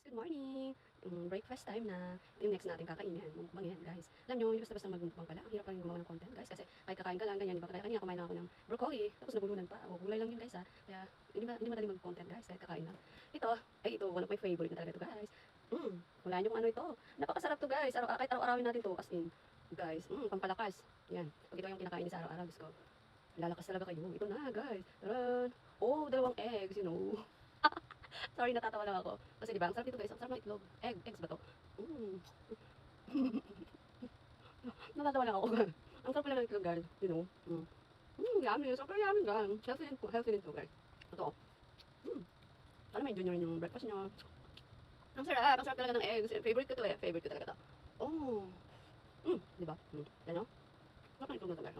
Good morning! Breakfast time na. Ito yung next natin kakainin. Mukbang yan, guys. Alam nyo, yung basta-basta magmukbang pala. Ang hirap pa rin gumawa ng content, guys. Kasi kahit kakain ka lang, ganyan, di ba? Kaya kanina kumain ako ng broccoli. Tapos nabulunan pa. O, gulay lang yun, guys, ha. Kaya hindi madaling mag-content, guys. Kahit kakain lang. Ito, one of my favorite na talaga ito, guys. Wala nyo kung ano ito. Napakasarap to, guys. Kahit araw-arawin natin to. As in, guys, pampalakas. Yan. Pag ito yung kinakain sa araw-araw, Diyos ko. Lalakas talaga kayo. Ito na, guys. Taran! Oh, dalawang eggs, you know. Sorry, natatawa lang ako. Kasi diba, ang sarap nito guys, ang sarap ng itlog. Eggs ba to? Mm. Natatawa lang ako. Ang sarap pala ng itlog guys, you know. Yummy, super yummy guys. Healthy din to guys. Ito. Sana may enjoy nyo rin yung breakfast nyo. Ang sarap talaga ng eggs. Favorite ko to eh, favorite ko talaga to. Oh. Diba? Yan o. Sarap ng itlog na to guys.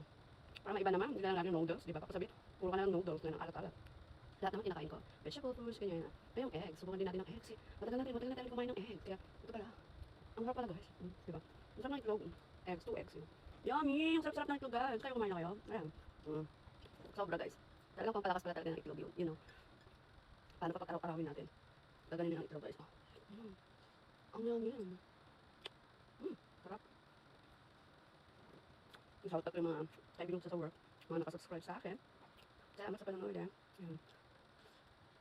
Para maiba naman, hindi lang lagi noodles, diba? Papasabi, puro ka na ng noodles na alat-alat. Lahat naman kinakain ko. Vegetable foods, ganyan. Pero yung eggs, subukan din natin ng eggs. Matagal natin kumain ng eggs. Kaya, ito pala. Ang sarap pala guys. Diba? Ang sarap ng itlog. Eggs, 2 eggs yun. Yummy! Ang sarap-sarap ng itlog guys. Kayo kumain na kayo? Ayan. Sobra guys. Talagang pampalakas pala talaga ng itlog yun. You know. Paano pa pag-araw-arawin natin? Gaganin ng itlog guys. Ang yummy yan. Sarap. Shout out ko yung mga kaibigan ko sa work. Mga nakasubscribe sa akin. Salamat sa panonood eh. Ayan.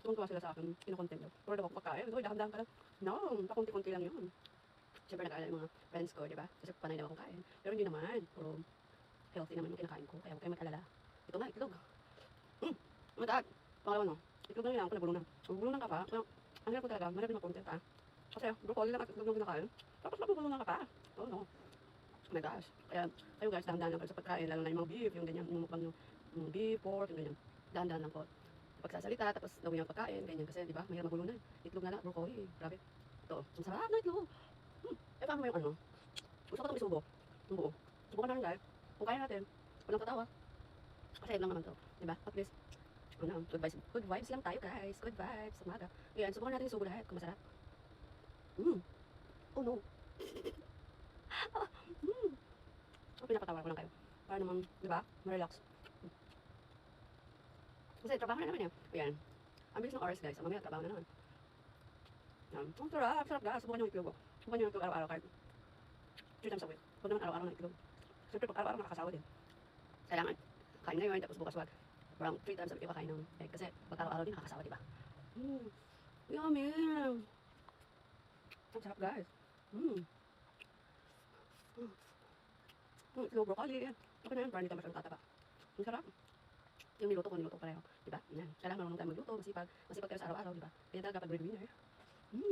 Tuwang-tuwa sila sa akin, kinokontent nyo. Pero daw ako pagkain, ito, dahan-dahan ka lang. No, pakunti-kunti lang yun. Siyempre nag-aalala yung mga friends ko, di ba? Kasi panay daw akong kain. Pero hindi naman, puro healthy naman yung kinakain ko. Kaya huwag kayo mag-alala. Ito nga, itlog. Oh my God. Pangalawa no, itlog na lang ako nabulunan. Nabulunan ka pa, pero ang hirap ko talaga, mahirap din mag-content pa. Kasi broccoli lang at itlog lang kinakain. Tapos nabulunan ka pa. Oh no. Oh my gosh. Kaya kayo guys, dahan-dahan lang kayo sa pagkain, lalo na yung mga beef, yung ganyan, yung mukbang yung beef, pork, yung ganyan. Dahan-dahan lang po pagsasalita, tapos gawin yung pagkain, ganyan. Kasi, di ba, mahirap magbulunan. Itlog na lang, broccoli, grabe. Ito, ang sarap na itlog. Paano mo yung ano? Gusto ko itong isubo. Yung buo. Subukan natin guys. Kung kaya natin, walang tatawa. Kasi egg lang naman to. Di ba? At least, good vibes lang tayo guys. Good vibes, umaga. Ayan, subukan natin isubo lahat, kung masarap. Oh no. Pinapatawa ko lang kayo. Para naman, di ba, ma-relax. Kasi trabaho na naman eh. Ayan. Ang bilis ng oras guys. Mamaya trabaho na naman. Ang sarap. Sarap guys. Subukan nyo yung itlog. Subukan nyo yung itlog araw-araw kahit 3 times a week. Huwag naman araw-araw ng itlog. Siyempre pag araw-araw nakakasawa din. Kailangan kain ngayon tapos bukas wag. Parang 3 times a week kain ng egg. Kasi pag araw-araw din nakakasawa diba? Yummy. Ang sarap guys. Itlog broccoli. Okay na yun. Para hindi ka masyadong tataba. Ang sarap. Yung niluto ko pareho. Diba? Yan. Kailangan marunong tayo magluto, masipag tayo sa araw-araw, diba? Kaya talaga pag breadwinner,